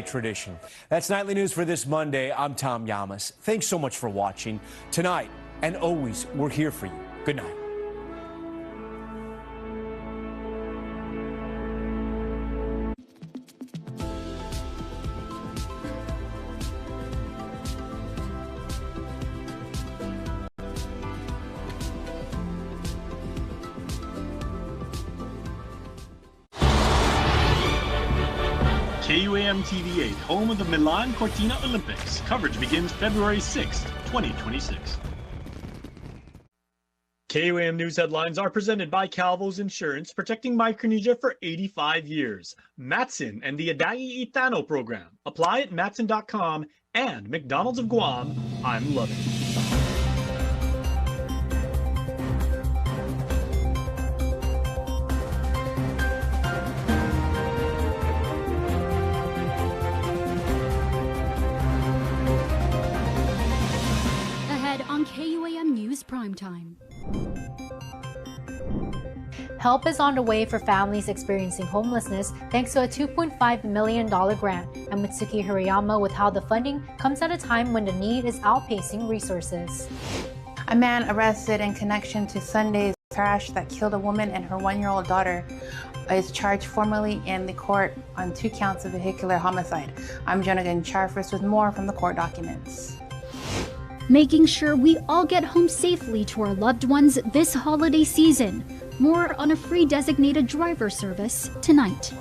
Tradition. That's Nightly News for this Monday. I'm Tom Yamas. Thanks so much for watching. Tonight and always, we're here for you. Good night. KUAM TV8, home of the Milan Cortina Olympics. Coverage begins February 6, 2026. KUAM News headlines are presented by Calvo's Insurance, protecting Micronesia for 85 years. Matson and the Adai Itano program. Apply at Matson.com and McDonald's of Guam. I'm loving it. On KUAM News Primetime. Help is on the way for families experiencing homelessness thanks to a $2.5 million grant. I'm Mitsuki Hirayama with how the funding comes at a time when the need is outpacing resources. A man arrested in connection to Sunday's crash that killed a woman and her 1-year-old daughter is charged formally in the court on 2 counts of vehicular homicide. I'm Jonagan Charfus with more from the court documents. Making sure we all get home safely to our loved ones this holiday season. More on a free designated driver service tonight.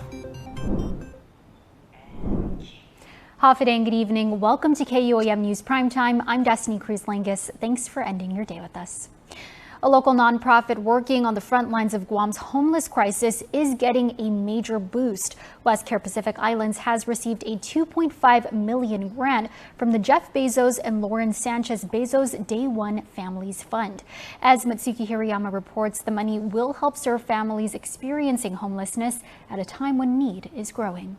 Hafa and good evening. Welcome to KUAM News Primetime. I'm Destiny Cruz-Langus. Thanks for ending your day with us. A local nonprofit working on the front lines of Guam's homeless crisis is getting a major boost. Westcare Pacific Islands has received a $2.5 million grant from the Jeff Bezos and Lauren Sanchez Bezos Day One Families Fund. As Mitsuki Hirayama reports, the money will help serve families experiencing homelessness at a time when need is growing.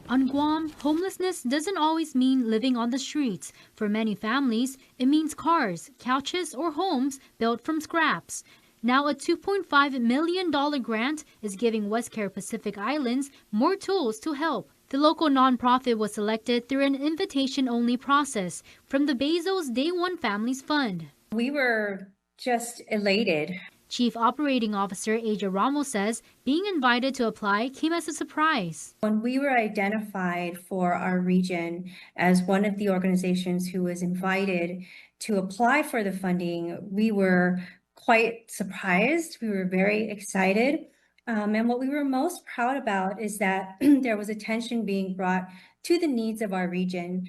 On Guam, homelessness doesn't always mean living on the streets. For many families, it means cars, couches, or homes built from scraps. Now a $2.5 million grant is giving Westcare Pacific Islands more tools to help. The local nonprofit was selected through an invitation-only process from the Bezos Day One Families Fund. We were just elated. Chief Operating Officer Aja Ramos says being invited to apply came as a surprise. When we were identified for our region as one of the organizations who was invited to apply for the funding, we were quite surprised. We were very excited. And what we were most proud about is that there was attention being brought to the needs of our region.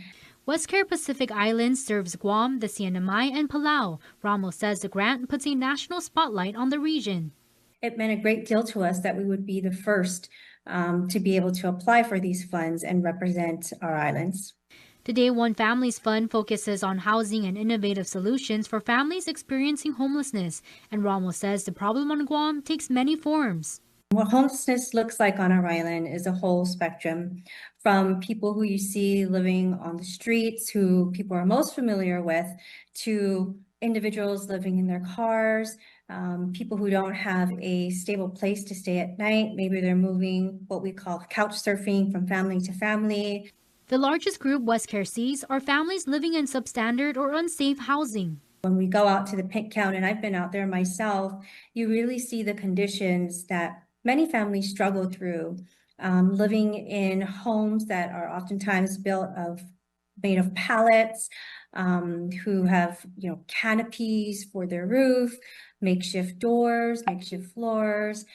Westcare Pacific Islands serves Guam, the CNMI, and Palau. Ramos says the grant puts a national spotlight on the region. It meant a great deal to us that we would be the first to be able to apply for these funds and represent our islands. The Day One Families Fund focuses on housing and innovative solutions for families experiencing homelessness. And Ramos says the problem on Guam takes many forms. What homelessness looks like on our island is a whole spectrum, from people who you see living on the streets, who people are most familiar with, to individuals living in their cars, people who don't have a stable place to stay at night. Maybe they're moving what we call couch surfing from family to family. The largest group Westcare sees are families living in substandard or unsafe housing. When we go out to the Pink Count, and I've been out there myself, you really see the conditions that many families struggle through, living in homes that are oftentimes made of pallets, who have canopies for their roof, makeshift doors, makeshift floors.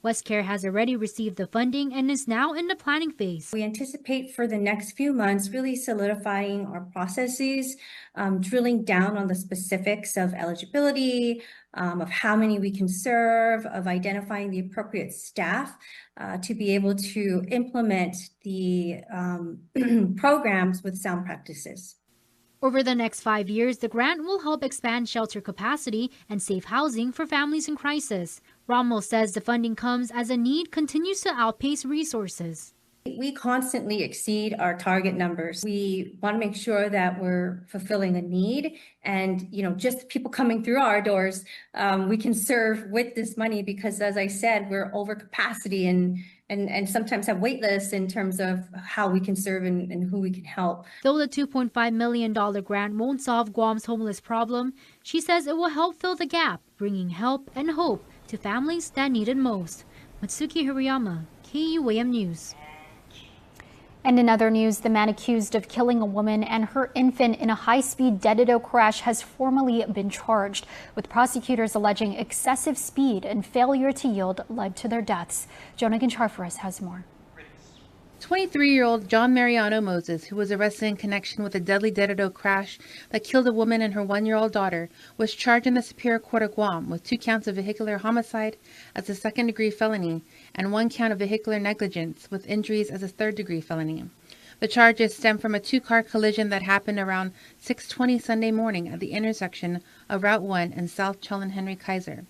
Westcare has already received the funding and is now in the planning phase. We anticipate for the next few months really solidifying our processes, drilling down on the specifics of eligibility, of how many we can serve, of identifying the appropriate staff to be able to implement the programs with sound practices. Over the next 5 years, the grant will help expand shelter capacity and safe housing for families in crisis. Ramos says the funding comes as the need continues to outpace resources. We constantly exceed our target numbers. We want to make sure that we're fulfilling a need, and just people coming through our doors, we can serve with this money because, as I said, we're over capacity in and sometimes have wait lists in terms of how we can serve and who we can help. Though the $2.5 million grant won't solve Guam's homeless problem, she says it will help fill the gap, bringing help and hope to families that need it most. Matsuki Hirayama, KUAM News. And in other news, the man accused of killing a woman and her infant in a high-speed dead-to-do crash has formally been charged, with prosecutors alleging excessive speed and failure to yield led to their deaths. Jonah Ginchar has more. 23-year-old John Mariano Moses, who was arrested in connection with a deadly dead-to-do crash that killed a woman and her 1-year-old daughter, was charged in the Superior Court of Guam with 2 counts of vehicular homicide as a second-degree felony and 1 count of vehicular negligence with injuries as a third-degree felony. The charges stem from a 2-car collision that happened around 6:20 Sunday morning at the intersection of Route 1 and South Cholon Henry Kaiser.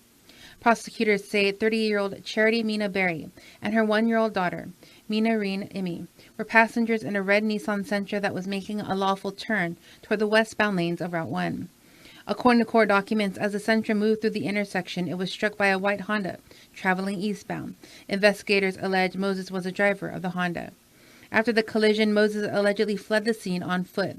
Prosecutors say 30-year-old Charity Mina Berry and her 1-year-old daughter, Mina Reen Imi, were passengers in a red Nissan Sentra that was making a lawful turn toward the westbound lanes of Route 1. According to court documents, as the Sentra moved through the intersection, it was struck by a white Honda traveling eastbound. Investigators allege Moses was the driver of the Honda. After the collision, Moses allegedly fled the scene on foot.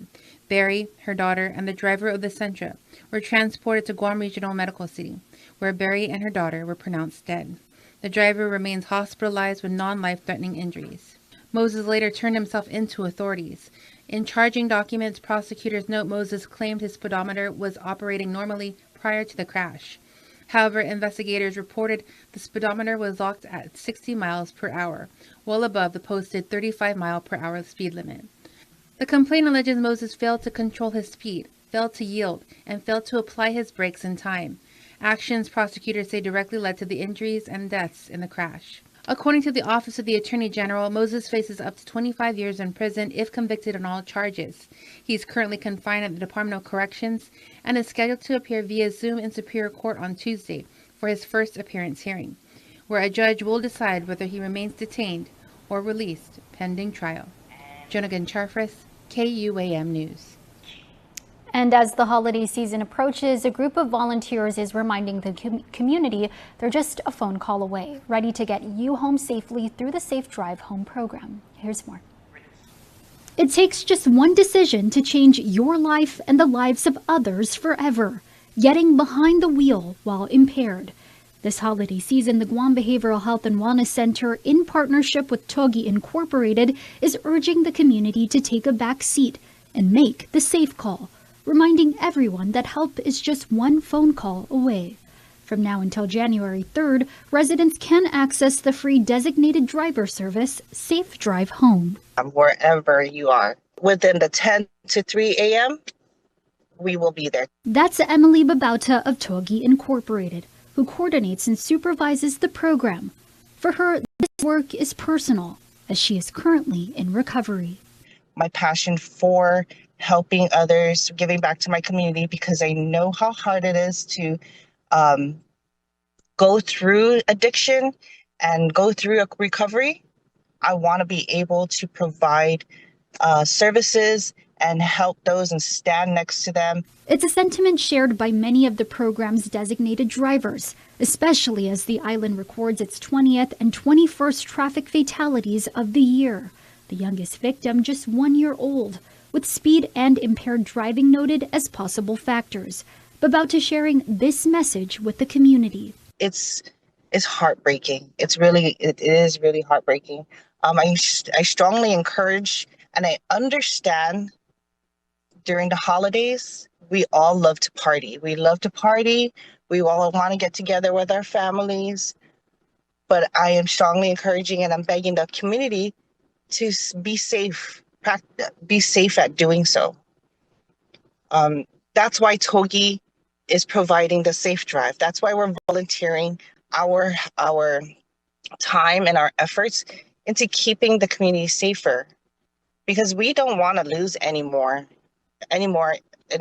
Berry, her daughter, and the driver of the Sentra were transported to Guam Regional Medical City, where Berry and her daughter were pronounced dead. The driver remains hospitalized with non-life-threatening injuries. Moses later turned himself in to authorities. In charging documents, prosecutors note Moses claimed his speedometer was operating normally prior to the crash. However, investigators reported the speedometer was locked at 60 miles per hour, well above the posted 35-mile-per-hour speed limit. The complaint alleges Moses failed to control his speed, failed to yield, and failed to apply his brakes in time. Actions prosecutors say directly led to the injuries and deaths in the crash. According to the Office of the Attorney General, Moses faces up to 25 years in prison if convicted on all charges. He is currently confined at the Department of Corrections and is scheduled to appear via Zoom in Superior Court on Tuesday for his first appearance hearing, where a judge will decide whether he remains detained or released pending trial. Jonah Ginchar, KUAM News. And as the holiday season approaches, a group of volunteers is reminding the community they're just a phone call away, ready to get you home safely through the Safe Drive Home program. Here's more. It takes just one decision to change your life and the lives of others forever. Getting behind the wheel while impaired. This holiday season, the Guam Behavioral Health and Wellness Center, in partnership with Togi Incorporated, is urging the community to take a back seat and make the safe call, reminding everyone that help is just one phone call away. From now until January 3rd, residents can access the free designated driver service, Safe Drive Home. Wherever you are, within the 10 to 3 a.m., we will be there. That's Emily Babauta of Togi Incorporated, who coordinates and supervises the program. For her, this work is personal, as she is currently in recovery. My passion for helping others, giving back to my community, because I know how hard it is to go through addiction and go through a recovery. I want to be able to provide services and help those and stand next to them. It's a sentiment shared by many of the program's designated drivers, especially as the island records its 20th and 21st traffic fatalities of the year. The youngest victim just 1 year old, with speed and impaired driving noted as possible factors. Babauta sharing this message with the community. It's heartbreaking. It is really heartbreaking. I strongly encourage, and I understand during the holidays, we all love to party. We love to party. We all want to get together with our families. But I am strongly encouraging and I'm begging the community to be safe. Be safe at doing so. That's why Togi is providing the Safe Drive. That's why we're volunteering our time and our efforts into keeping the community safer, because we don't want to lose any more in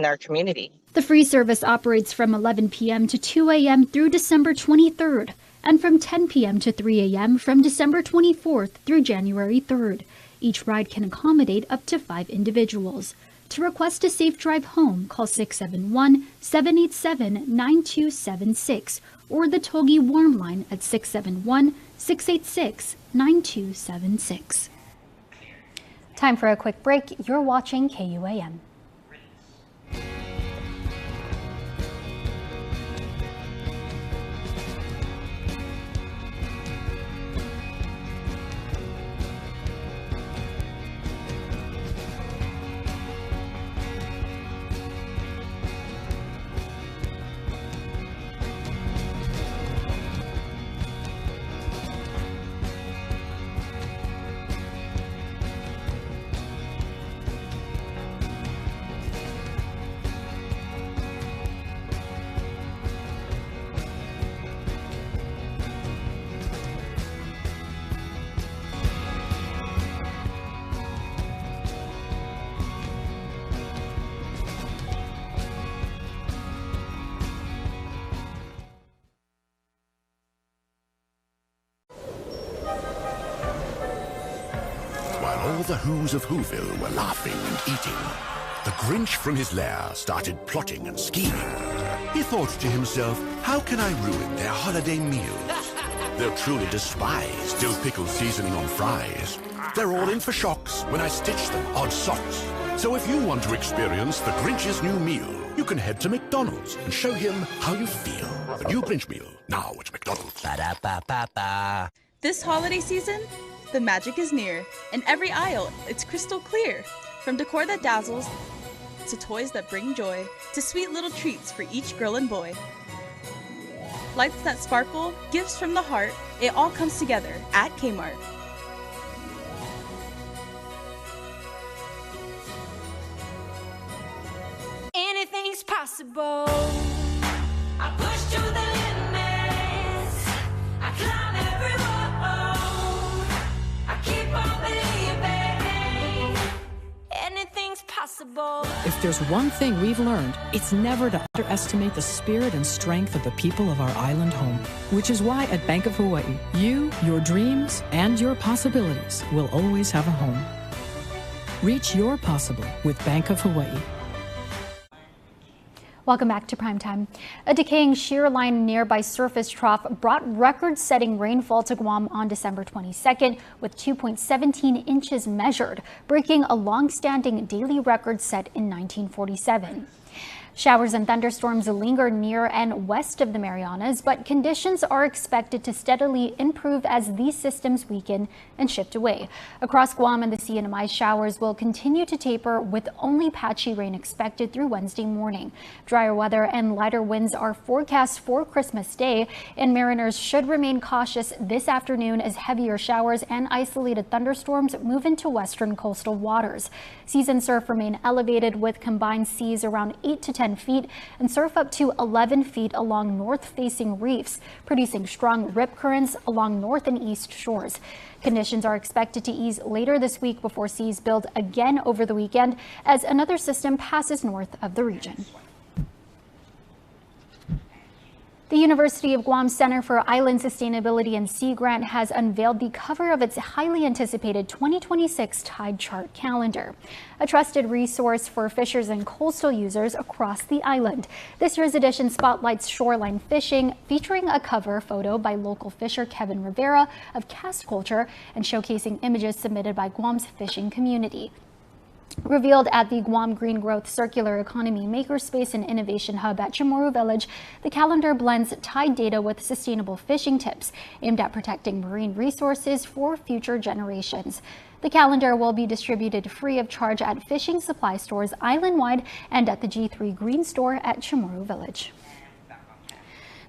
our community. The free service operates from 11 p.m. to 2 a.m. through December 23rd, and from 10 p.m. to 3 a.m. from December 24th through January 3rd. Each ride can accommodate up to 5 individuals. To request a safe drive home, call 671-787-9276 or the Togi Warm Line at 671-686-9276. Time for a quick break. You're watching KUAM. All the Whos of Whoville were laughing and eating. The Grinch from his lair started plotting and scheming. He thought to himself, how can I ruin their holiday meals? They'll truly despise dill pickle seasoning on fries. They're all in for shocks when I stitch them odd socks. So if you want to experience the Grinch's new meal, you can head to McDonald's and show him how you feel. The new Grinch meal, now at McDonald's. Ba-da-ba-ba-ba. This holiday season, the magic is near. In every aisle, it's crystal clear. From decor that dazzles, to toys that bring joy, to sweet little treats for each girl and boy. Lights that sparkle, gifts from the heart, it all comes together at Kmart. Anything's possible. I push to the limits. I climb every wall. I keep on believing. Anything's possible. If there's one thing we've learned, it's never to underestimate the spirit and strength of the people of our island home. Which is why at Bank of Hawaii, you, your dreams, and your possibilities will always have a home. Reach your possible with Bank of Hawaii. Welcome back to Primetime. A decaying shear line nearby surface trough brought record-setting rainfall to Guam on December 22nd, with 2.17 inches measured, breaking a long-standing daily record set in 1947. Showers and thunderstorms linger near and west of the Marianas, but conditions are expected to steadily improve as these systems weaken and shift away. Across Guam and the CNMI, showers will continue to taper with only patchy rain expected through Wednesday morning. Drier weather and lighter winds are forecast for Christmas Day, and mariners should remain cautious this afternoon as heavier showers and isolated thunderstorms move into western coastal waters. Seas and surf remain elevated with combined seas around 8 to 10 feet and surf up to 11 feet along north-facing reefs, producing strong rip currents along north and east shores. Conditions are expected to ease later this week before seas build again over the weekend as another system passes north of the region. The University of Guam Center for Island Sustainability and Sea Grant has unveiled the cover of its highly anticipated 2026 Tide Chart calendar, a trusted resource for fishers and coastal users across the island. This year's edition spotlights shoreline fishing, featuring a cover photo by local fisher Kevin Rivera of Cast Culture and showcasing images submitted by Guam's fishing community. Revealed at the Guam Green Growth Circular Economy Makerspace and Innovation Hub at Chamorro Village, the calendar blends tide data with sustainable fishing tips aimed at protecting marine resources for future generations. The calendar will be distributed free of charge at fishing supply stores island-wide and at the G3 Green Store at Chamorro Village.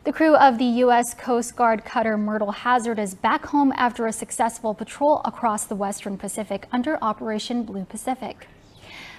The crew of the U.S. Coast Guard cutter Myrtle Hazard is back home after a successful patrol across the Western Pacific under Operation Blue Pacific.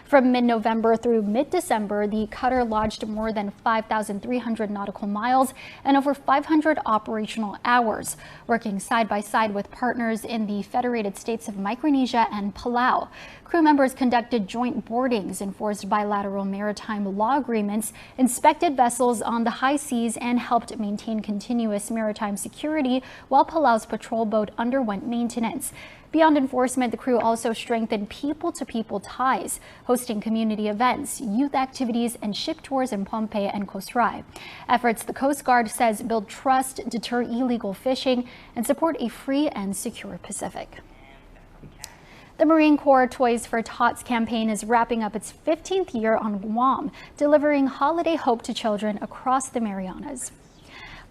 From mid-November through mid-December, the cutter lodged more than 5,300 nautical miles and over 500 operational hours, working side by side with partners in the Federated States of Micronesia and Palau. Crew members conducted joint boardings, enforced bilateral maritime law agreements, inspected vessels on the high seas, and helped maintain continuous maritime security while Palau's patrol boat underwent maintenance. Beyond enforcement, the crew also strengthened people-to-people ties, hosting community events, youth activities, and ship tours in Pohnpei and Coast Rai. Efforts, the Coast Guard says, build trust, deter illegal fishing, and support a free and secure Pacific. The Marine Corps Toys for Tots campaign is wrapping up its 15th year on Guam, delivering holiday hope to children across the Marianas.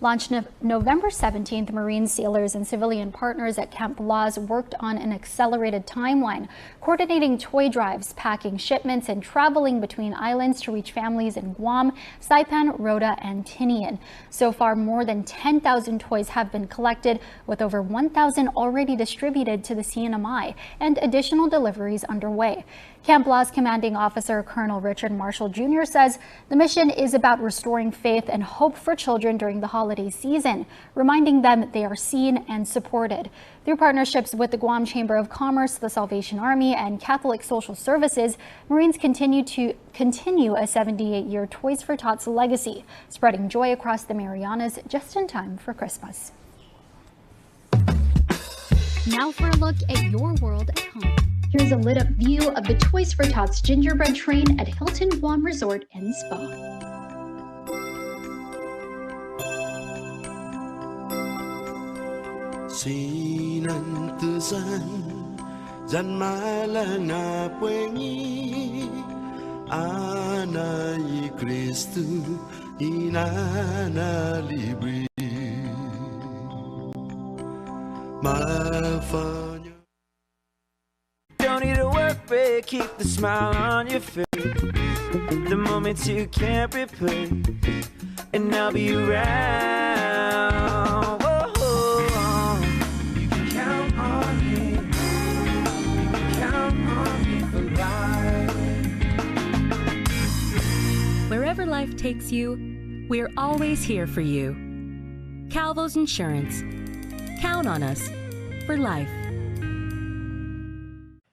Launched November 17th, Marine sailors and civilian partners at Camp Laws worked on an accelerated timeline, coordinating toy drives, packing shipments, and traveling between islands to reach families in Guam, Saipan, Rota, and Tinian. So far, more than 10,000 toys have been collected, with over 1,000 already distributed to the CNMI and additional deliveries underway. Camp Laws Commanding Officer Colonel Richard Marshall Jr. says the mission is about restoring faith and hope for children during the holiday season, reminding them they are seen and supported. Through partnerships with the Guam Chamber of Commerce, the Salvation Army, and Catholic Social Services, Marines continue a 78-year Toys for Tots legacy, spreading joy across the Marianas just in time for Christmas. Now for a look at your world at home. Here's a lit-up view of the Toys for Tots gingerbread train at Hilton Guam Resort and Spa. Sinantusan Jan malanga puengi Anai Kristu Inana libri Mafanya. Don't need a work break, keep the smile on your face. The moments you can't replace, and I'll be around. Whoa. You can count on me. You can count on me for life. Wherever life takes you, we're always here for you. Calvo's Insurance. Count on us for life.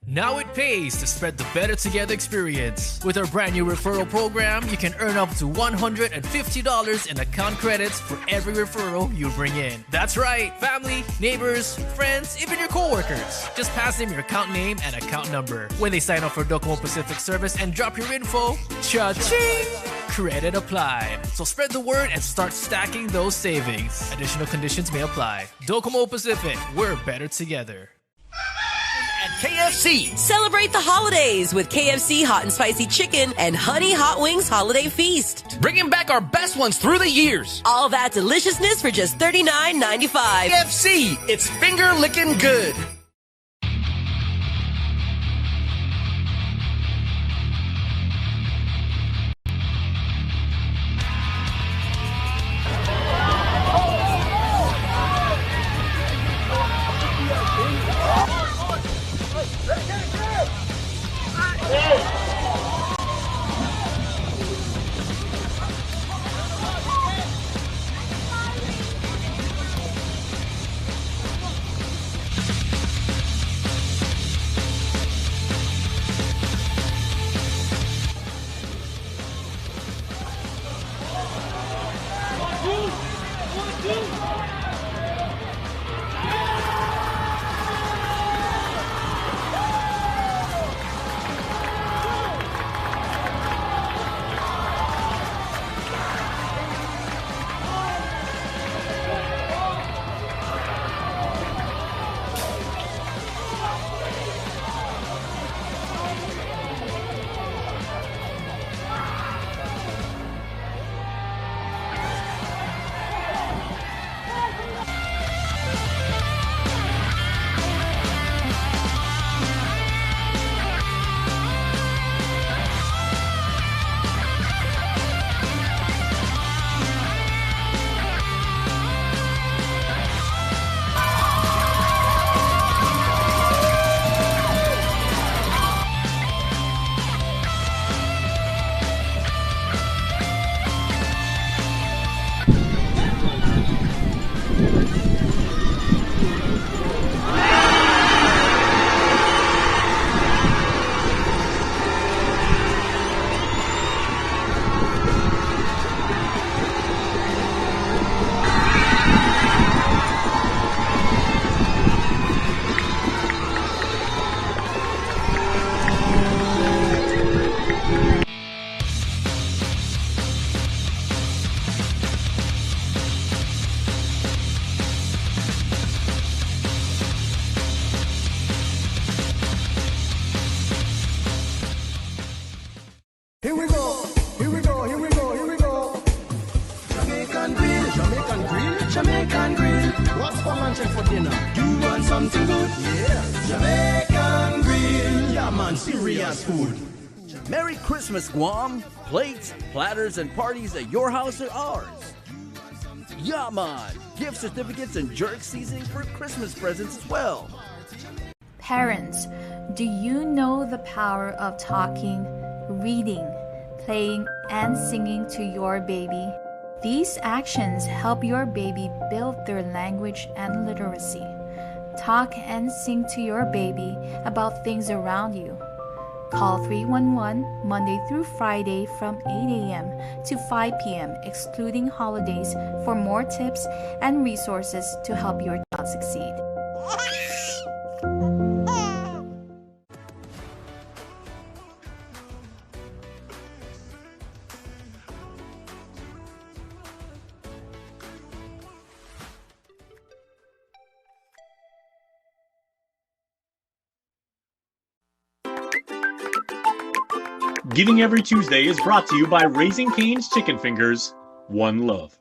Now it pays to spread the Better Together experience. With our brand new referral program, you can earn up to $150 in account credits for every referral you bring in. That's right, family, neighbors, friends, even your coworkers. Just pass them your account name and account number. When they sign up for Docomo Pacific service and drop your info, cha-ching! Credit applied. So spread the word and start stacking those savings. Additional conditions may apply. Docomo Pacific, we're better together. KFC. Celebrate the holidays with KFC Hot and Spicy Chicken and Honey Hot Wings Holiday Feast. Bringing back our best ones through the years. All that deliciousness for just $39.95. KFC, it's finger licking good. Here we go. Here we go. Here we go. Here we go. Jamaican grill, Jamaican grill, Jamaican grill. What's for lunch and for dinner? You want something good? Yeah. Jamaican grill. Yeah, man, serious food. Merry Christmas, Guam. Plates, platters, and parties at your house are ours. Yeah, man. Gift certificates and jerk seasoning for Christmas presents as well. Parents, do you know the power of talking, reading, playing, and singing to your baby? These actions help your baby build their language and literacy. Talk and sing to your baby about things around you. Call 311 Monday through Friday from 8 a.m. to 5 p.m. excluding holidays for more tips and resources to help your child succeed. Giving Every Tuesday is brought to you by Raising Cane's Chicken Fingers. One love.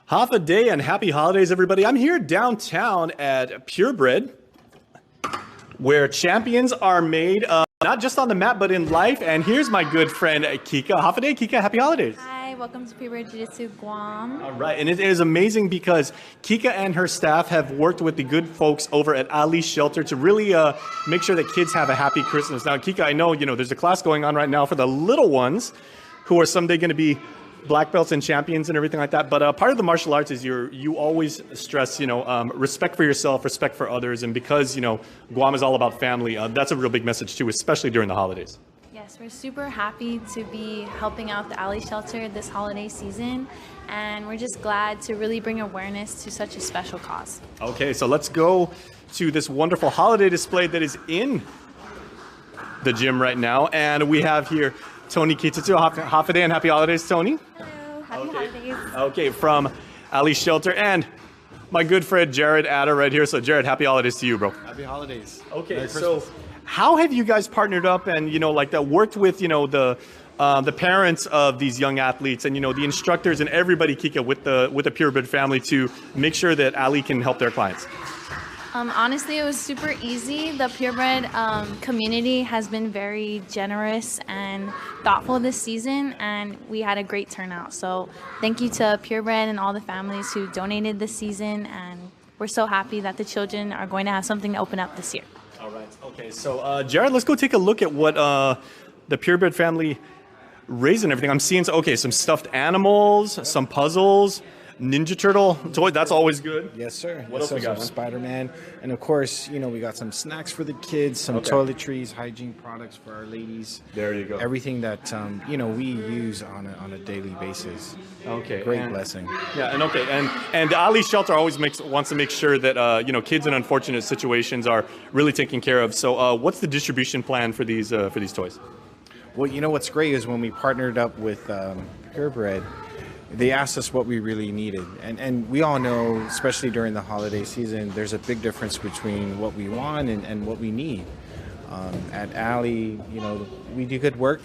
Half a day and happy holidays, everybody. I'm here downtown at Purebred, where champions are made, not just on the mat, but in life. And here's my good friend, Kika. Half a day, Kika, happy holidays. Hi, welcome to Purebred Jiu-Jitsu Guam. All right, and it is amazing because Kika and her staff have worked with the good folks over at Ali's Shelter to really make sure that kids have a happy Christmas. Now, Kika, I know, there's a class going on right now for the little ones who are someday going to be black belts and champions and everything like that. But part of the martial arts is you always stress, respect for yourself, respect for others. And because, Guam is all about family, that's a real big message too, especially during the holidays. Yes, we're super happy to be helping out the Ali Shelter this holiday season. And we're just glad to really bring awareness to such a special cause. Okay, so let's go to this wonderful holiday display that is in the gym right now. And we have here Tony Kitsu. Half a day and happy holidays, Tony. Hello, happy holidays. Okay, from Ali's Shelter, and my good friend Jared Atta right here. So Jared, happy holidays to you, bro. Happy holidays. Okay, so how have you guys partnered up and worked with the parents of these young athletes and the instructors and everybody, Kika, with the Purebred family to make sure that Ali can help their clients? Honestly, it was super easy. The Purebred community has been very generous and thoughtful this season, and we had a great turnout. So thank you to Purebred and all the families who donated this season, and we're so happy that the children are going to have something to open up this year. All right. Okay. So Jared, let's go take a look at what the Purebred family raised and everything. I'm seeing some stuffed animals, some puzzles. Ninja Turtle toy, that's always good. Yes, sir. What else we got? Spider-Man. And of course, we got some snacks for the kids, some toiletries, hygiene products for our ladies. There you go. Everything that, we use on a daily basis. Okay. Great blessing. Yeah, and Ali Shelter always wants to make sure that, kids in unfortunate situations are really taken care of. So what's the distribution plan for these toys? Well, what's great is when we partnered up with Purebred, they asked us what we really needed. And we all know, especially during the holiday season, there's a big difference between what we want and what we need. At Ali, we do good work.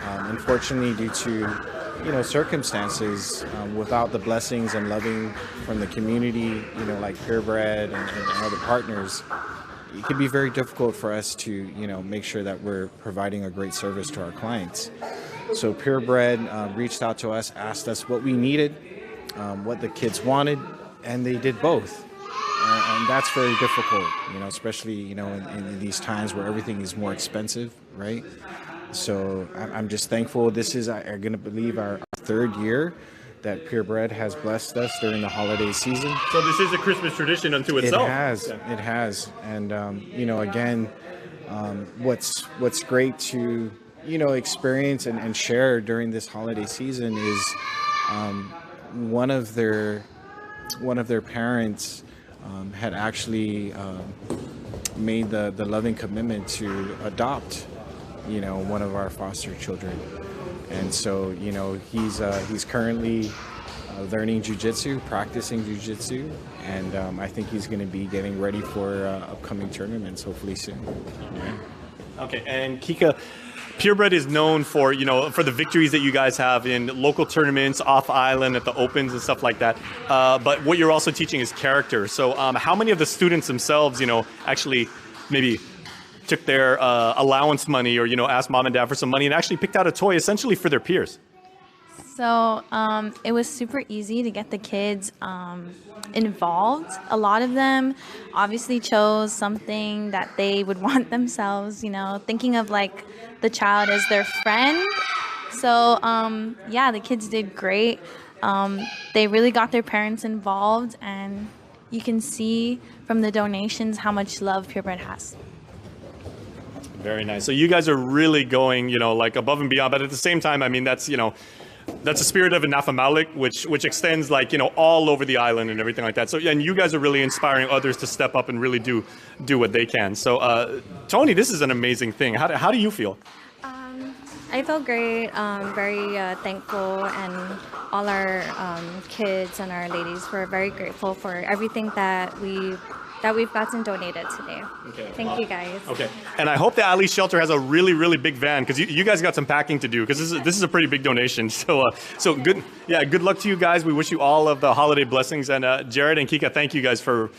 Unfortunately, due to, circumstances, without the blessings and loving from the community, like Purebred and other partners, it can be very difficult for us to, make sure that we're providing a great service to our clients. So Purebred reached out to us, asked us what we needed, what the kids wanted, and they did both. And that's very difficult, especially, in these times where everything is more expensive, right? So I'm just thankful. This is, I'm going to believe, our third year that Purebred has blessed us during the holiday season. So this is a Christmas tradition unto itself. It has. And, again, what's great to experience and share during this holiday season is one of their parents had actually made the loving commitment to adopt one of our foster children, and so he's currently learning jiu-jitsu, practicing jiu-jitsu, and I think he's going to be getting ready for upcoming tournaments hopefully soon. Okay, and Kika, Purebred is known for, for the victories that you guys have in local tournaments, off island, at the opens and stuff like that. But what you're also teaching is character. So how many of the students themselves, actually maybe took their allowance money or, asked mom and dad for some money and actually picked out a toy essentially for their peers? So it was super easy to get the kids involved. A lot of them obviously chose something that they would want themselves, thinking of like the child as their friend. So yeah, the kids did great. They really got their parents involved, and you can see from the donations how much love Purebred has. Very nice. So you guys are really going, like above and beyond, but at the same time, I mean, that's the spirit of Inafamalik, which extends like, all over the island and everything like that. So, and you guys are really inspiring others to step up and really do what they can. So, Tony, this is an amazing thing. How do you feel? I feel great, very thankful, and all our kids and our ladies were very grateful for everything that we've gotten donated today. Okay. Thank you guys. Okay, and I hope the Ali Shelter has a really, really big van, because you guys got some packing to do, because this is a pretty big donation. So good, good luck to you guys. We wish you all of the holiday blessings. And Jared and Kika, thank you guys for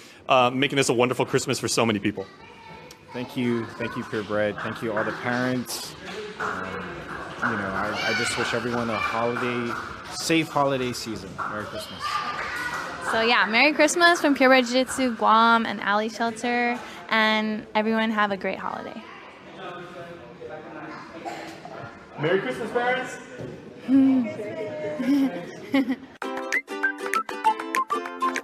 making this a wonderful Christmas for so many people. Thank you, Purebred. Thank you, all the parents. I just wish everyone a safe holiday season. Merry Christmas. So yeah, Merry Christmas from Purebred Jiu-Jitsu, Guam, and Ali Shelter, and everyone have a great holiday. Merry Christmas, parents!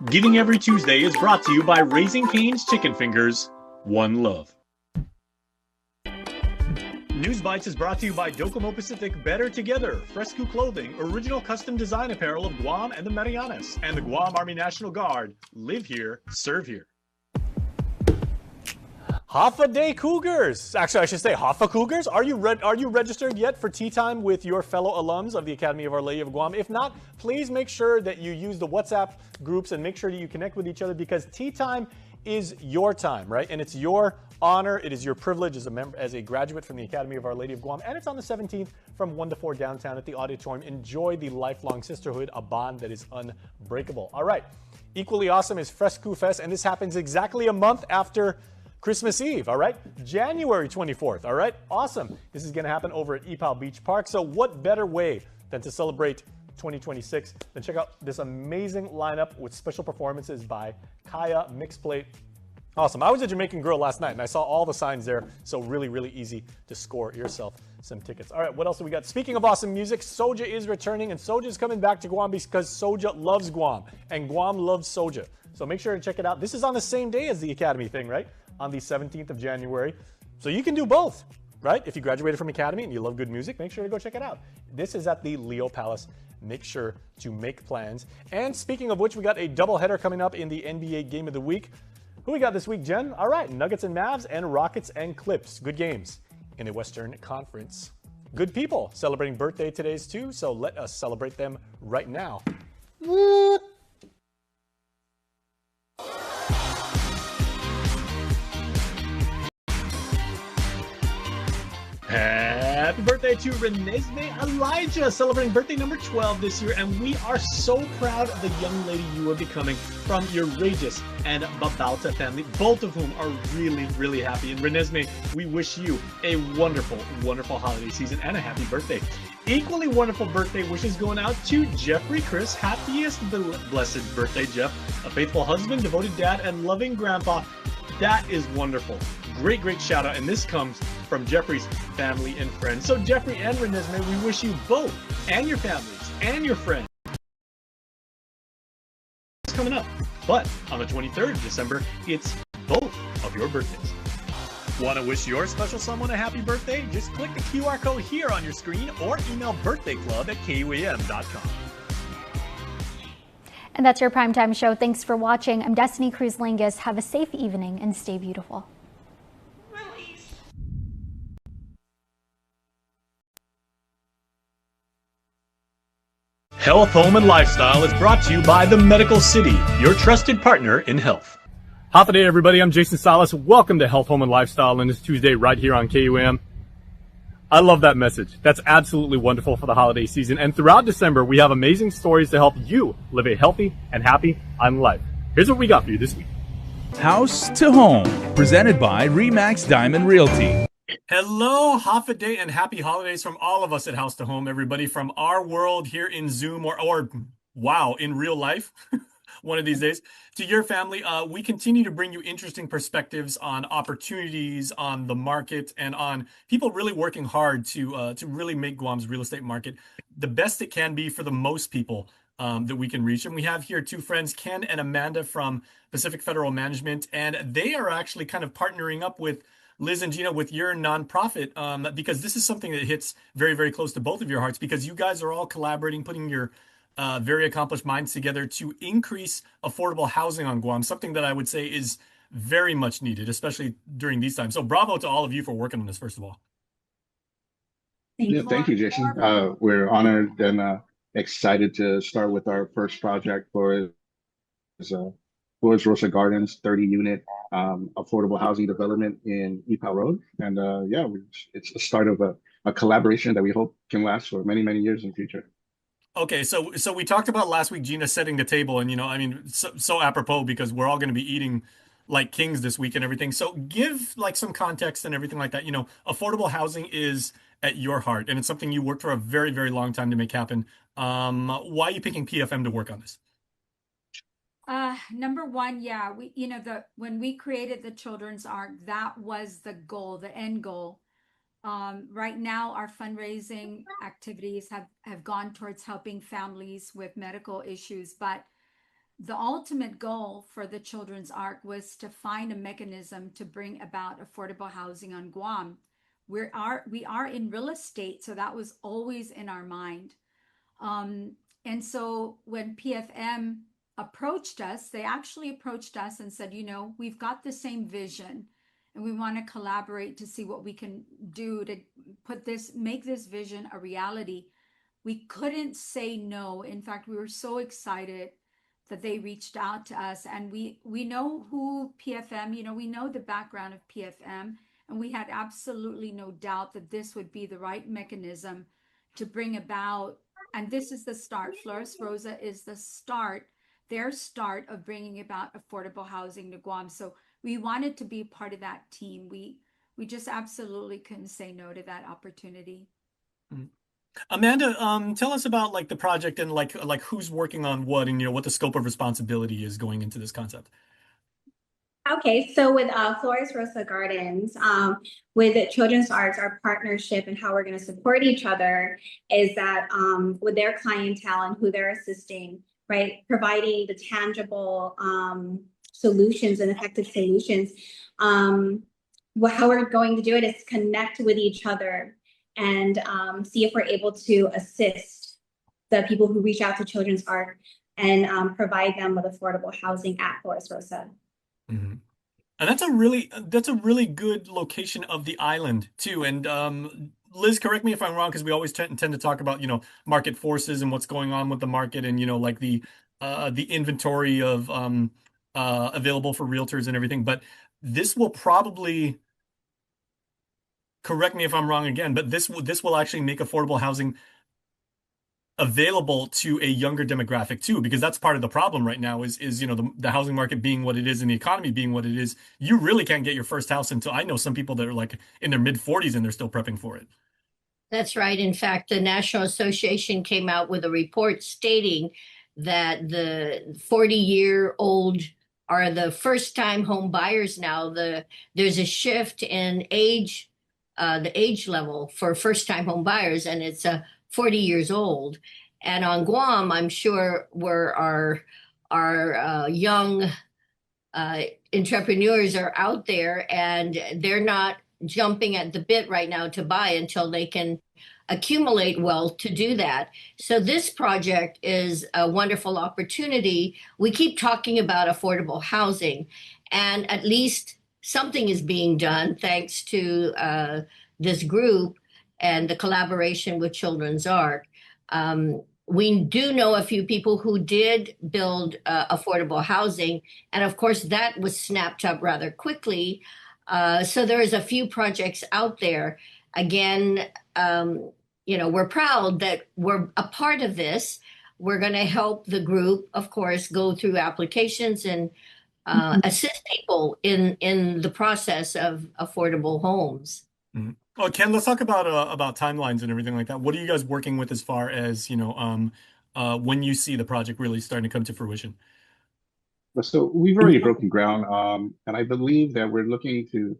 Giving Every Tuesday is brought to you by Raising Cane's Chicken Fingers, One Love. News Bites is brought to you by Docomo Pacific Better Together, Fresco Clothing, original custom design apparel of Guam and the Marianas, and the Guam Army National Guard. Live here, serve here. Hoffa Day Cougars. Actually, I should say Hoffa Cougars. Are you registered yet for tea time with your fellow alums of the Academy of Our Lady of Guam? If not, please make sure that you use the WhatsApp groups and make sure that you connect with each other, because tea time is your time, right? And it's your honor. It is your privilege as a graduate from the Academy of Our Lady of Guam. And it's on the 17th from 1 to 4 downtown at the auditorium. Enjoy the lifelong sisterhood, a bond that is unbreakable. All right. Equally awesome is Fresco Fest, and this happens exactly a month after Christmas Eve, all right? January 24th, all right? Awesome. This is going to happen over at Ipao Beach Park. So what better way than to celebrate 2026, then check out this amazing lineup with special performances by Kaya Mixplate. Awesome. I was at Jamaican Grill last night and I saw all the signs there, so really, really easy to score yourself some tickets. All right, what else do we got? Speaking of awesome music, Soja is returning, and Soja is coming back to Guam because Soja loves Guam and Guam loves Soja. So make sure to check it out. This is on the same day as the Academy thing, right? On the 17th of January. So you can do both, right? If you graduated from Academy and you love good music, make sure to go check it out. This is at the Leo Palace. Make sure to make plans. And speaking of which, we got a doubleheader coming up in the NBA Game of the Week. Who we got this week, Jen? All right, Nuggets and Mavs and Rockets and Clips. Good games in the Western Conference. Good people celebrating birthday todays too, so let us celebrate them right now. Happy birthday to Renesmee Elijah, celebrating birthday number 12 this year, and we are so proud of the young lady you are becoming from your Regis and Babauta family, both of whom are really, really happy. And Renesmee, we wish you a wonderful, wonderful holiday season and a happy birthday. Equally wonderful birthday wishes going out to Jeffrey Chris. Happiest blessed birthday, Jeff. A faithful husband, devoted dad, and loving grandpa. That is wonderful. Great, great shout out. And this comes from Jeffrey's family and friends. So Jeffrey and Renesmee, we wish you both and your families and your friends coming up. But on the 23rd of December, it's both of your birthdays. Want to wish your special someone a happy birthday? Just click the QR code here on your screen or email birthdayclub@kuam.com. And that's your primetime show. Thanks for watching. I'm Destiny Cruz-Lingus. Have a safe evening and stay beautiful. Health, Home, and Lifestyle is brought to you by the Medical City, your trusted partner in health. How's day, everybody? I'm Jason Salas. Welcome to Health, Home, and Lifestyle on this Tuesday right here on KUAM. I love that message. That's absolutely wonderful for the holiday season. And throughout December, we have amazing stories to help you live a healthy and happy island life. Here's what we got for you this week. House to Home, presented by Remax Diamond Realty. Hello, half a day and happy holidays from all of us at House to Home, everybody, from our world here in Zoom or wow, in real life. One of these days, to your family. We continue to bring you interesting perspectives on opportunities, on the market, and on people really working hard to really make Guam's real estate market the best it can be for the most people that we can reach. And we have here two friends, Ken and Amanda from Pacific Federal Management, and they are actually kind of partnering up with Liz and Gina with your nonprofit because this is something that hits very, very close to both of your hearts because you guys are all collaborating, putting your very accomplished minds together to increase affordable housing on Guam, something that I would say is very much needed, especially during these times. So bravo to all of you for working on this, first of all. Thank you, Jason. We're honored and excited to start with our first project for Flores Rosa Gardens 30-unit affordable housing development in Ipa Road. And it's the start of a collaboration that we hope can last for many, many years in the future. Okay, so we talked about last week, Gina setting the table, and I mean, so apropos because we're all going to be eating like kings this week and everything. So give like some context and everything like that. Affordable housing is at your heart, and it's something you worked for a very, very long time to make happen. Why are you picking PFM to work on this? Number one, when we created the Children's Ark, that was the goal, the end goal. Right now, our fundraising activities have gone towards helping families with medical issues, but the ultimate goal for the Children's Ark was to find a mechanism to bring about affordable housing on Guam. We are in real estate, so that was always in our mind. And so when PFM approached us, they actually approached us and said, we've got the same vision. And we want to collaborate to see what we can do to make this vision a reality. We couldn't say no. In fact, we were so excited that they reached out to us. And we know who PFM, we know the background of PFM. And we had absolutely no doubt that this would be the right mechanism to bring about. And this is the start. Flores Rosa is their start of bringing about affordable housing to Guam. So we wanted to be part of that team. We just absolutely couldn't say no to that opportunity. Amanda, tell us about like the project and like who's working on what and what the scope of responsibility is going into this concept. Okay, so with Flores Rosa Gardens, with Children's Arts, our partnership and how we're going to support each other is that with their clientele and who they're assisting, right, providing the tangible solutions and effective solutions. How we're going to do it is connect with each other and see if we're able to assist the people who reach out to Children's Ark and provide them with affordable housing at Flores Rosa. Mm-hmm. And that's a really good location of the island too. And Liz, correct me if I'm wrong, because we always tend to talk about market forces and what's going on with the market and like the inventory of available for realtors and everything. But this will probably, correct me if I'm wrong again, but this will actually make affordable housing available to a younger demographic too, because that's part of the problem right now is the housing market being what it is and the economy being what it is. You really can't get your first house until, I know some people that are like in their mid 40s and they're still prepping for it. That's right. In fact, the National Association came out with a report stating that the 40-year-old are the first-time home buyers now. There's a shift in age, the age level for first-time home buyers, and it's 40 years old. And on Guam, I'm sure where our young entrepreneurs are out there, and they're not jumping at the bit right now to buy until they can accumulate wealth to do that. So this project is a wonderful opportunity. We keep talking about affordable housing, and at least something is being done thanks to this group and the collaboration with Children's Ark. We do know a few people who did build affordable housing, and of course that was snapped up rather quickly. So there is a few projects out there. Again, we're proud that we're a part of this. We're going to help the group, of course, go through applications and assist people in the process of affordable homes. Mm-hmm. Oh, Ken, let's talk about timelines and everything like that. What are you guys working with as far as, when you see the project really starting to come to fruition? So we've already broken ground, and I believe that we're looking to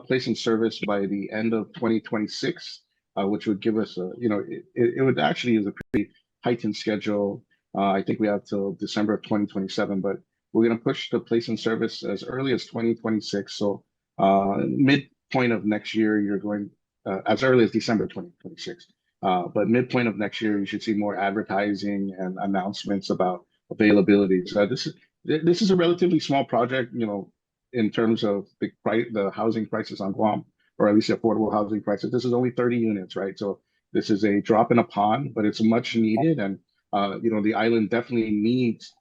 place in service by the end of 2026, which would give us it would actually is a pretty heightened schedule. I think we have till December of 2027, but we're going to push the place in service as early as 2026. So midpoint of next year, you're going as early as December 2026. But midpoint of next year, you should see more advertising and announcements about availability. So this is a relatively small project, in terms of the housing prices on Guam, or at least the affordable housing prices. This is only 30 units, right? So this is a drop in a pond, but it's much needed. And, the island definitely needs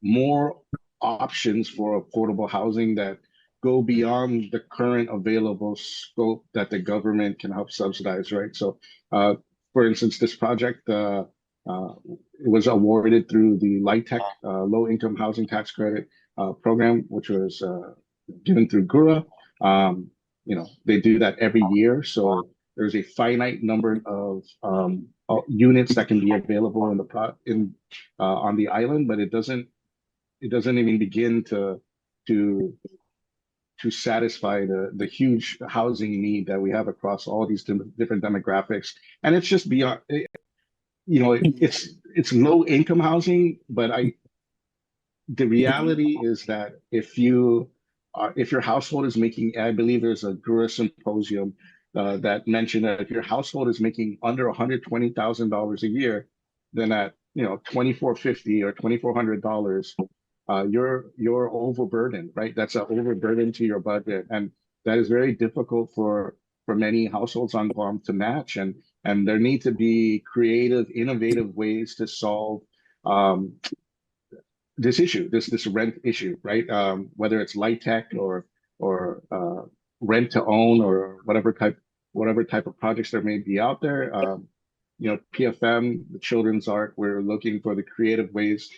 more options for affordable housing that go beyond the current available scope that the government can help subsidize, right? So, for instance, this project, it was awarded through the LIHTC, Low Income Housing Tax Credit program, which was given through GURA. They do that every year. So there's a finite number of units that can be available on the island, but it doesn't even begin to satisfy the huge housing need that we have across all these different demographics. And it's just beyond, it's low income housing, but the reality is that if your household is making, I believe there's a GURA symposium that mentioned that if your household is making under $120,000 a year, then at $2,450 or $2,400, you're overburdened, right? That's an overburden to your budget, and that is very difficult for many households on Guam to match. And there need to be creative, innovative ways to solve this issue, this rent issue, right? Whether it's LIHTC or rent to own, or whatever type of projects there may be out there. PFM, the Children's Art, we're looking for the creative ways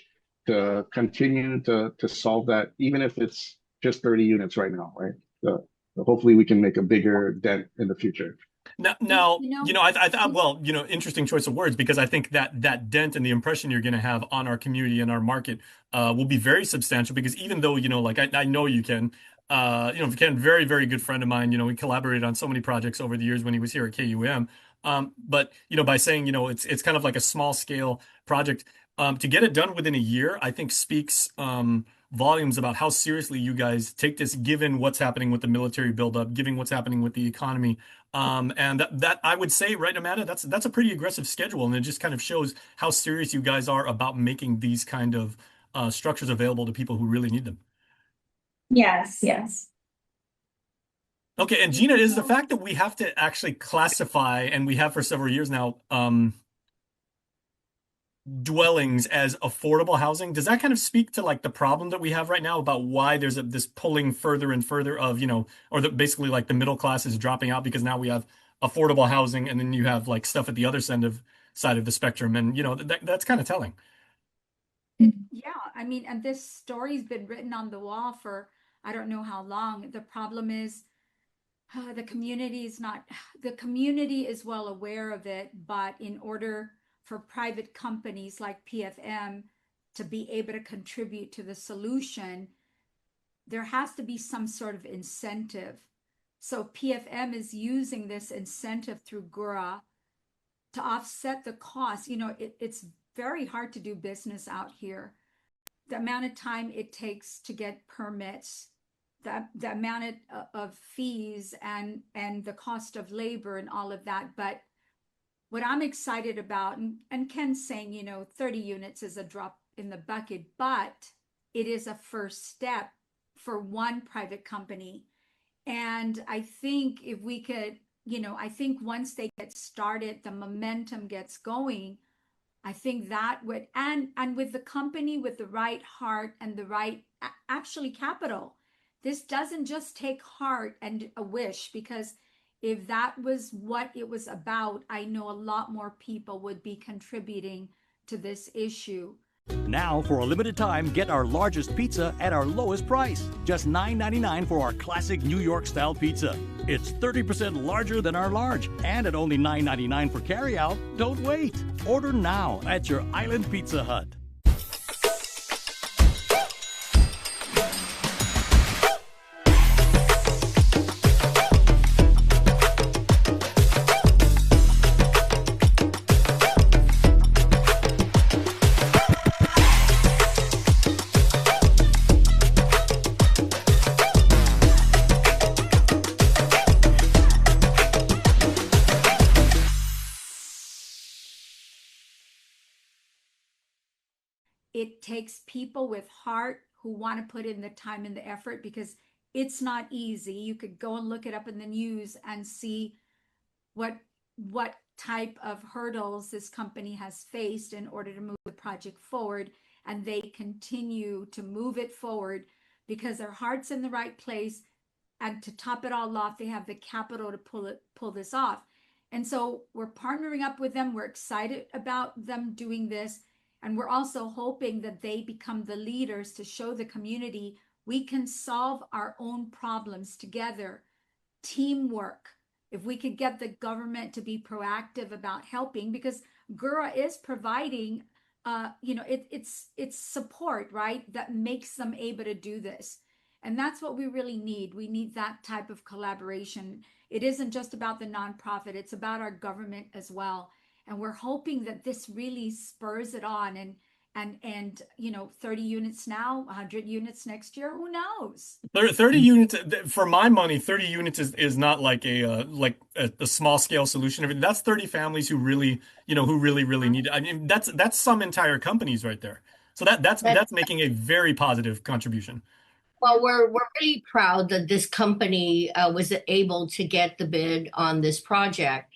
to continue to solve that, even if it's just 30 units right now, right? So hopefully we can make a bigger dent in the future. Now, I thought, well, interesting choice of words, because I think that dent and the impression you're going to have on our community and our market will be very substantial. Because even though, I know you can, Ken, very, very good friend of mine, we collaborated on so many projects over the years when he was here at KUAM. But, by saying, it's kind of like a small scale project, to get it done within a year, I think speaks volumes about how seriously you guys take this, given what's happening with the military buildup, given what's happening with the economy. And that I would say, right, Amanda, that's a pretty aggressive schedule. And it just kind of shows how serious you guys are about making these kind of structures available to people who really need them. Yes. Okay, and Gina, is the fact that we have to actually classify, and we have for several years now, dwellings as affordable housing, does that kind of speak to like the problem that we have right now about why there's this pulling further and further of, or basically like the middle class is dropping out, because now we have affordable housing, and then you have like stuff at the other side of the spectrum, and that's kind of telling. Yeah, I mean, and this story's been written on the wall for I don't know how long. The problem is the community is well aware of it, but in order for private companies like PFM to be able to contribute to the solution, there has to be some sort of incentive. So PFM is using this incentive through GURA to offset the cost. It's very hard to do business out here. The amount of time it takes to get permits, the amount of fees and the cost of labor and all of that. But what I'm excited about, and Ken's saying, 30 units is a drop in the bucket, but it is a first step for one private company. And I think if we could, I think once they get started, the momentum gets going. I think that would, and with the company with the right heart and the right, actually capital, this doesn't just take heart and a wish, because if that was what it was about, I know a lot more people would be contributing to this issue. Now, for a limited time, get our largest pizza at our lowest price. Just $9.99 for our classic New York-style pizza. It's 30% larger than our large, and at only $9.99 for carryout. Don't wait. Order now at your Island Pizza Hut. It takes people with heart who want to put in the time and the effort, because it's not easy. You could go and look it up in the news and see what type of hurdles this company has faced in order to move the project forward, and they continue to move it forward because their heart's in the right place, and to top it all off, they have the capital to pull this off. And so we're partnering up with them. We're excited about them doing this. And we're also hoping that they become the leaders to show the community we can solve our own problems together. Teamwork. If we could get the government to be proactive about helping, because GURA is providing, it's support, right, that makes them able to do this. And that's what we really need. We need that type of collaboration. It isn't just about the nonprofit, it's about our government as well. And we're hoping that this really spurs it on, and 30 units now, 100 units next year, who knows? 30 units, for my money, 30 units is not like a small scale solution. I mean, that's 30 families who really, who really need it. I mean, that's some entire companies right there. So that's making a very positive contribution. Well, we're really proud that this company was able to get the bid on this project.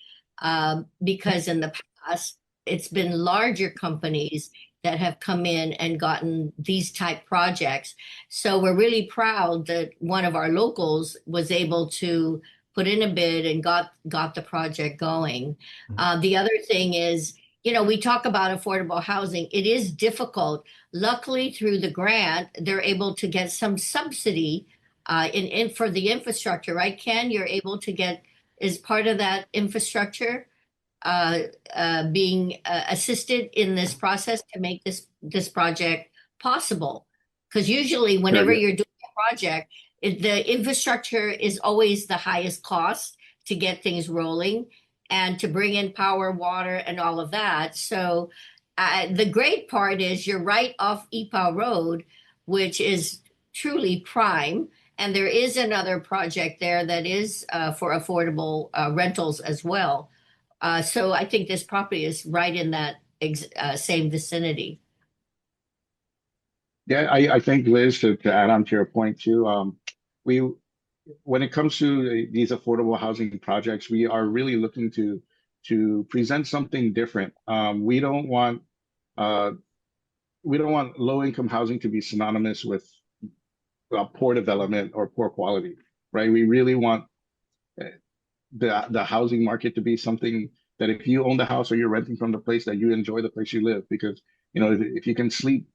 Because in the past, it's been larger companies that have come in and gotten these type projects. So we're really proud that one of our locals was able to put in a bid and got the project going. The other thing is, we talk about affordable housing. It is difficult. Luckily, through the grant, they're able to get some subsidy in for the infrastructure, right, Ken? You're able to get, is part of that infrastructure being assisted in this process to make this project possible? Because usually whenever you're doing a project, the infrastructure is always the highest cost to get things rolling and to bring in power, water, and all of that. So the great part is you're right off Ipaw Road, which is truly prime. And there is another project there that is for affordable rentals as well. So I think this property is right in that same vicinity. Yeah, I think, Liz, to add on to your point too, when it comes to these affordable housing projects, we are really looking to present something different. We don't want low income housing to be synonymous with poor development or poor quality, right? We really want the housing market to be something that if you own the house or you're renting from the place, that you enjoy the place you live, because if you can sleep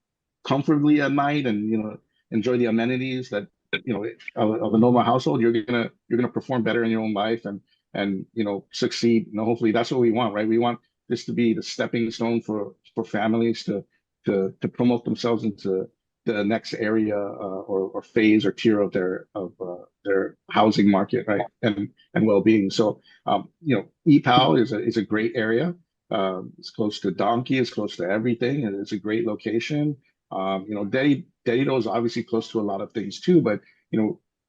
comfortably at night and enjoy the amenities that of a normal household, you're gonna perform better in your own life and succeed. Hopefully that's what we want, right? We want this to be the stepping stone for families to promote themselves into the next area or phase or tier of their housing market, right? And well-being. So Ipaw is a great area. It's close to Donkey, it's close to everything, and it's a great location. Dedido is obviously close to a lot of things too, but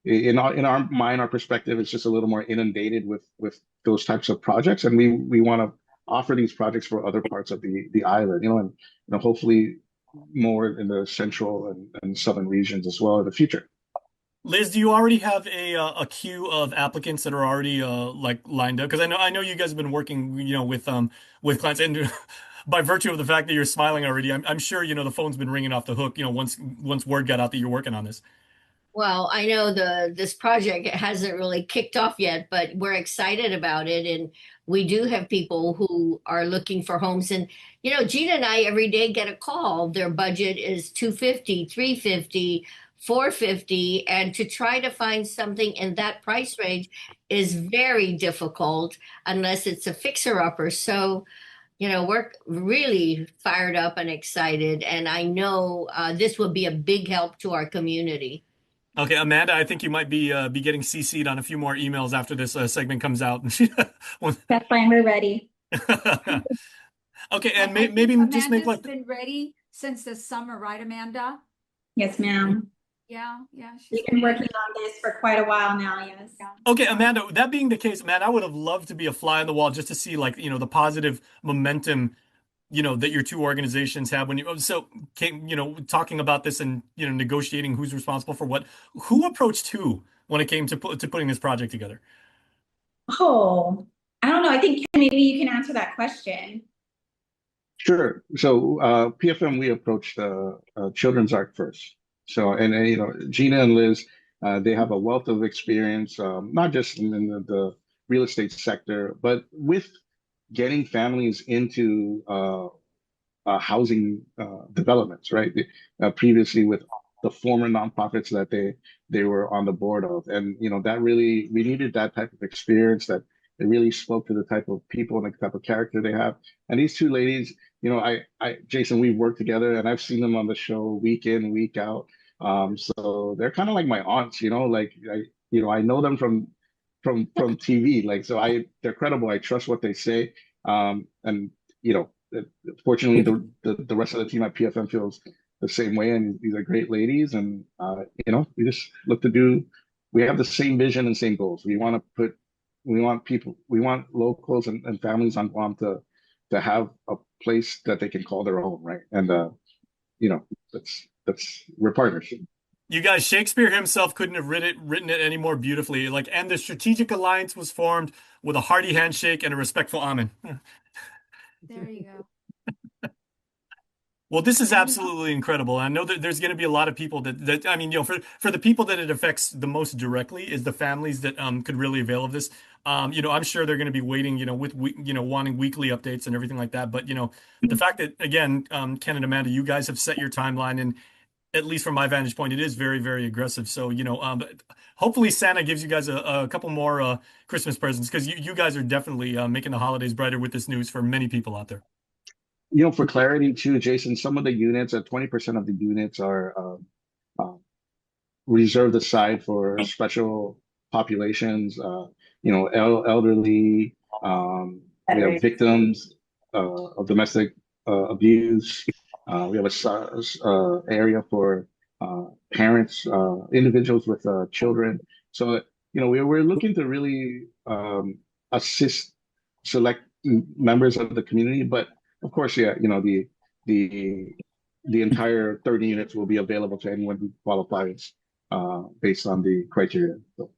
in our mind, our perspective is just a little more inundated with those types of projects, and we want to offer these projects for other parts of the island, and hopefully more in the central and southern regions as well in the future. Liz, do you already have a queue of applicants that are already lined up? Because I know you guys have been working with clients, and by virtue of the fact that you're smiling already, I'm sure the phone's been ringing off the hook once word got out that you're working on this. Well, I know this project hasn't really kicked off yet, but we're excited about it, and we do have people who are looking for homes. And Gina and I every day get a call. Their budget is 250, 350, 450, and to try to find something in that price range is very difficult unless it's a fixer-upper. So we're really fired up and excited, and I know this will be a big help to our community. Okay, Amanda, I think you might be getting CC'd on a few more emails after this segment comes out. That's fine. We're ready. Okay, and maybe just make Amanda's been ready since the summer, right, Amanda? Yes, ma'am. Yeah. We've been working on this for quite a while now. Yes. Okay, Amanda, that being the case, man, I would have loved to be a fly on the wall just to see the positive momentum that your two organizations have when talking about this and negotiating who's responsible for what. Who approached who when it came to putting this project together? Oh, I don't know. I think maybe you can answer that question. Sure. So PFM, we approached Children's Art first. So and Gina and Liz, they have a wealth of experience, not just in the real estate sector, but with getting families into housing developments, right? Previously with the former nonprofits that they were on the board of, and that really, we needed that type of experience, that it really spoke to the type of people and the type of character they have. And these two ladies, Jason, we've worked together, and I've seen them on the show week in, week out. So they're kind of like my aunts, I know them from TV, they're credible. I trust what they say. And fortunately, the rest of the team at PFM feels the same way, and these are great ladies. And we just look to do. We have the same vision and same goals. We want locals and families on Guam to have a place that they can call their own, right? And we're partners. You guys, Shakespeare himself couldn't have written it any more beautifully. And the strategic alliance was formed with a hearty handshake and a respectful amen. There you go. Well, this is absolutely incredible. I know that there's going to be a lot of people that for the people that it affects the most directly is the families that could really avail of this. I'm sure they're going to be waiting, with wanting weekly updates and everything like that. But the fact that, again, Ken and Amanda, you guys have set your timeline, and at least from my vantage point, it is very, very aggressive. So hopefully Santa gives you guys a couple more Christmas presents, because you guys are definitely making the holidays brighter with this news for many people out there. For clarity too, Jason, some of the units, 20% of the units are reserved aside for special populations, elderly, we have victims of domestic abuse. We have a area for parents, individuals with children. So, we're looking to really assist select members of the community, but of course, the entire 30 units will be available to anyone who qualifies based on the criteria. So.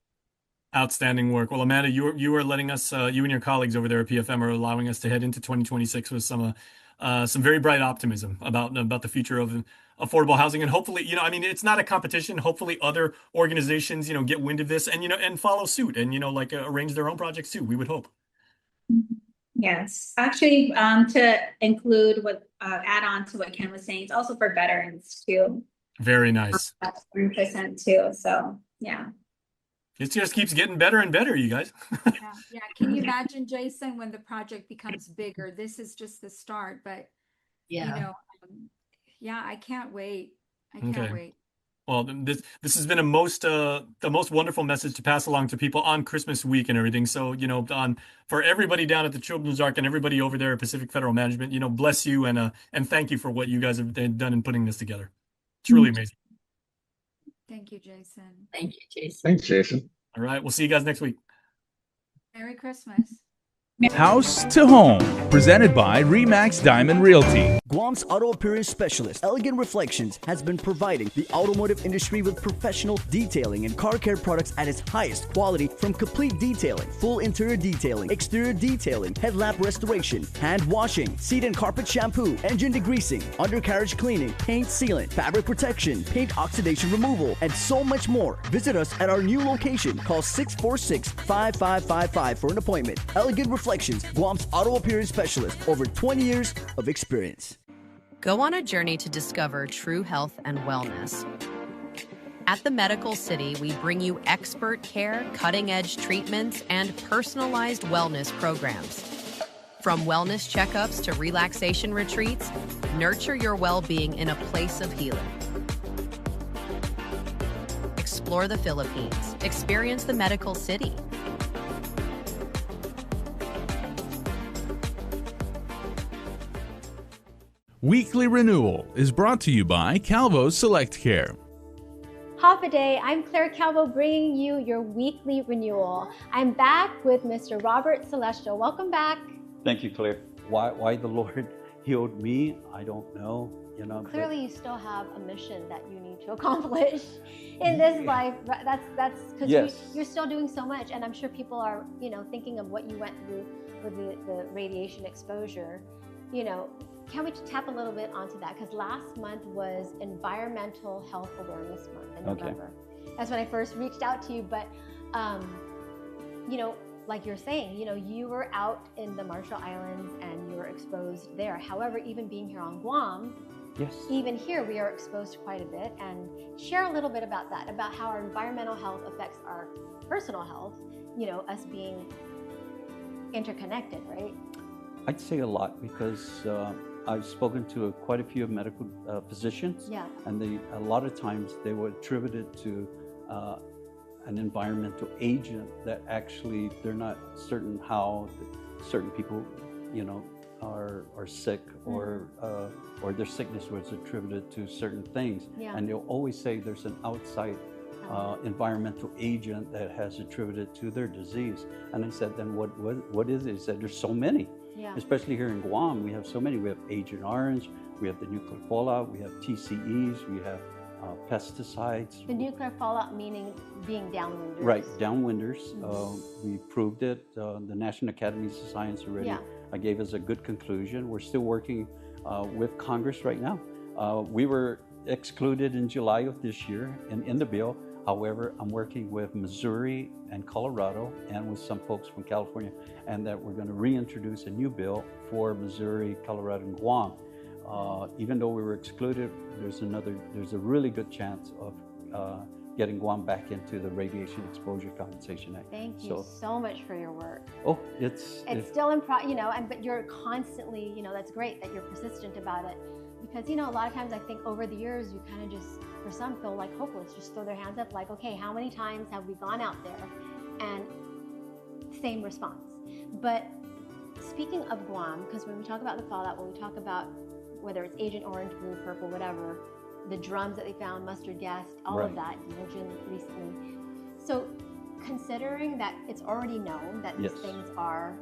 Outstanding work. Well, Amanda, you are letting us, you and your colleagues over there at PFM are allowing us to head into 2026 with some very bright optimism about the future of affordable housing, and hopefully, it's not a competition. Hopefully, other organizations, get wind of this and and follow suit and arrange their own projects too. We would hope. Yes, actually, to include add on to what Ken was saying, it's also for veterans too. Very nice. That's 3% too. So yeah. It just keeps getting better and better, you guys. Yeah. Can you imagine, Jason, when the project becomes bigger? This is just the start, but I can't wait. I can't wait. Well, this has been the most wonderful message to pass along to people on Christmas week and everything. So, for everybody down at the Children's Ark and everybody over there at Pacific Federal Management, bless you and thank you for what you guys have done in putting this together. It's really amazing. Thank you, Jason. Thank you, Jason. Thanks, Jason. All right, we'll see you guys next week. Merry Christmas. House to home. presented by RE/MAX Diamond Realty. Guam's auto appearance specialist, Elegant Reflections, has been providing the automotive industry with professional detailing and car care products at its highest quality, from complete detailing, full interior detailing, exterior detailing, headlamp restoration, hand washing, seat and carpet shampoo, engine degreasing, undercarriage cleaning, paint sealant, fabric protection, paint oxidation removal, and so much more. Visit us at our new location. Call 646-5555 for an appointment. Elegant Reflections, Guam's auto appearance specialist, over 20 years of experience. Go on a journey to discover true health and wellness. At the Medical City, we bring you expert care, cutting-edge treatments, and personalized wellness programs. From wellness checkups to relaxation retreats, nurture your well-being in a place of healing. Explore the Philippines. Experience the Medical City. Weekly Renewal is brought to you by Calvo Select Care. Half a day, I'm Claire Calvo, bringing you your weekly renewal. I'm back with Mr. Robert Celestial. Welcome back. Thank you, Claire. Why the Lord healed me, I don't know. You know, clearly you still have a mission that you need to accomplish in this life. That's because you're still doing so much, and I'm sure people are, thinking of what you went through with the radiation exposure. Can we tap a little bit onto that? Because last month was Environmental Health Awareness Month in November. That's when I first reached out to you. But, like you're saying, you were out in the Marshall Islands and you were exposed there. However, even being here on Guam, even here we are exposed to quite a bit. And share a little bit about that, about how our environmental health affects our personal health, us being interconnected, right? I'd say a lot because I've spoken to quite a few medical physicians, and a lot of times they would attribute it to an environmental agent that actually they're not certain how certain people, are sick or their sickness was attributed to certain things, and they'll always say there's an outside environmental agent that has attributed to their disease. And I said, then what is it? He said, there's so many. Especially here in Guam, we have so many. We have Agent Orange, we have the nuclear fallout, we have TCEs, we have pesticides. The nuclear fallout meaning being downwinders. Right, downwinders. We proved it. The National Academies of Science already gave us a good conclusion. We're still working with Congress right now. We were excluded in July of this year in the bill. However, I'm working with Missouri and Colorado and with some folks from California, and that we're going to reintroduce a new bill for Missouri, Colorado, and Guam. Even though we were excluded, there's a really good chance of getting Guam back into the Radiation Exposure Compensation Act. Thank you so much for your work. Oh, it's still but you're constantly, that's great that you're persistent about it. Because, a lot of times I think over the years, you kind of just, for some, feel like hopeless, just throw their hands up like, okay, how many times have we gone out there and same response? But speaking of Guam, because when we talk about the fallout, when we talk about whether it's Agent Orange, Blue, Purple, whatever, the drums that they found, mustard gas, all of that, you mentioned recently. So considering that it's already known that these things are,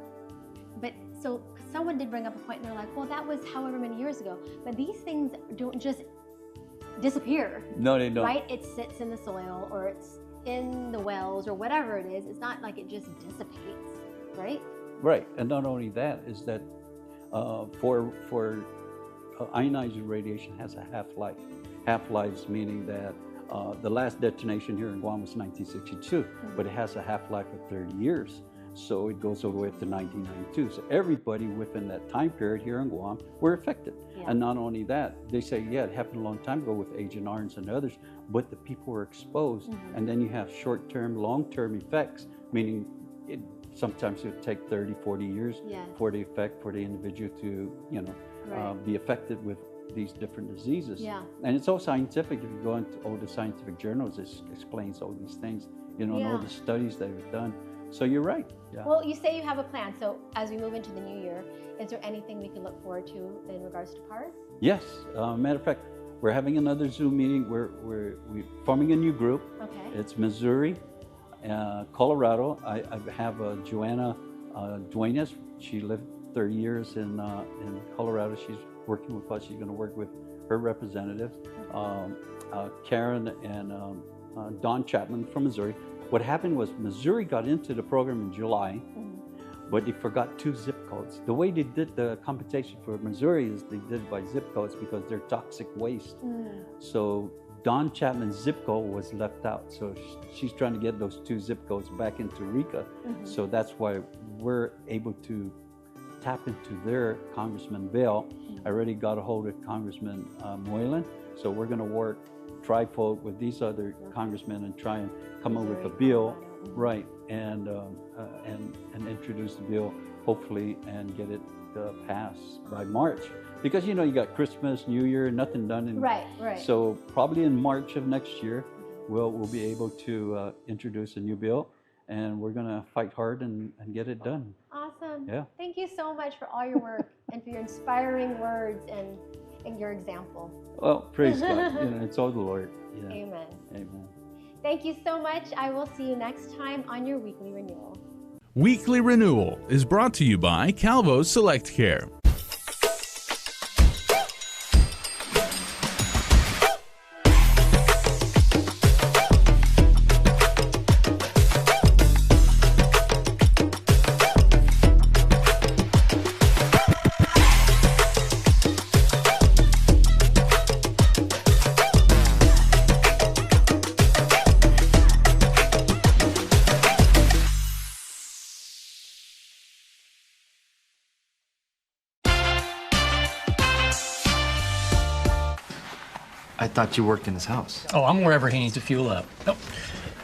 but so someone did bring up a point and they're like, well, that was however many years ago, but these things don't just disappear. No, they don't. Right? It sits in the soil or it's in the wells or whatever it is. It's not like it just dissipates, right? Right, and not only that is that for ionized radiation has a half-life. Half-lives meaning that the last detonation here in Guam was 1962, but it has a half-life of 30 years. So it goes all the way up to 1992. So everybody within that time period here in Guam were affected. And not only that, they say, it happened a long time ago with Agent Orange and others, but the people were exposed. And then you have short-term, long-term effects, meaning sometimes it would take 30, 40 years for the effect for the individual to, be affected with these different diseases. And it's all scientific. If you go into all the scientific journals, it explains all these things, and all the studies that are done. So you're right. Well, you say you have a plan. So as we move into the new year, is there anything we can look forward to in regards to PARS? Yes. Matter of fact, we're having another Zoom meeting. We're forming a new group. Okay. It's Missouri, Colorado. I have Joanna Duenas. She lived 30 years in Colorado. She's working with us. She's going to work with her representatives, Karen and Don Chapman from Missouri. What happened was Missouri got into the program in July, but they forgot 2 zip codes. The way they did the compensation for Missouri is they did it by zip codes because they're toxic waste. So Don Chapman's zip code was left out. So she's trying to get those 2 zip codes back into Rica. So that's why we're able to tap into their Congressman Bill. I already got a hold of Congressman Moylan. So we're going to work trifold with these other congressmen and try and come up with a bill, right, and introduce the bill, hopefully, and get it passed by March. Because, you know, you got Christmas, New Year, nothing done. Right. So probably in March of next year, we'll be able to introduce a new bill, and we're going to fight hard and get it done. Awesome. Yeah. Thank you so much for all your work and for your inspiring words and your example. Well, praise God. You know, it's all the Lord. Yeah. Amen. Amen. Thank you so much. I will see you next time on your weekly renewal. Weekly Renewal is brought to you by Calvo Select Care. I thought you worked in his house. Oh, I'm wherever he needs to fuel up. Oh,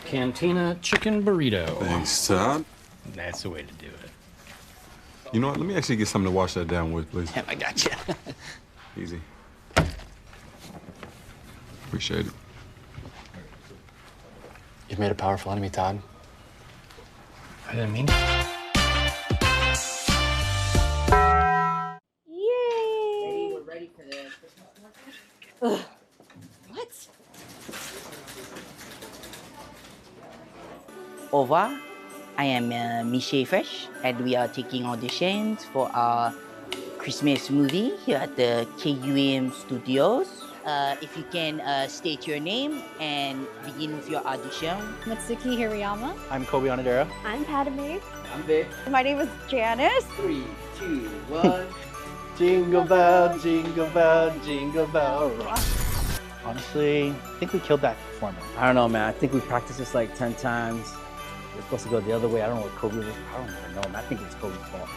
Cantina chicken burrito. Thanks, Todd. That's the way to do it. You know what? Let me actually get something to wash that down with, please. I got you. Easy. Appreciate it. You've made a powerful enemy, Todd. I didn't mean to. Yay! We're ready for the Christmas market. Ugh. What? Au revoir. I am Michelle Fresh, and we are taking auditions for our Christmas movie here at the KUAM studios. If you can state your name and begin with your audition. Matsuki Hirayama. I'm Kobe Onodera. I'm Padme. I'm Vic. My name is Janice. 3, 2, 1. Jingle bell, jingle bell, jingle bell rock. Honestly, I think we killed that performance. I don't know, man. I think we practiced this like 10 times. We're supposed to go the other way. I don't know what Kobe was. I don't even know, man. I think it's Kobe's fault.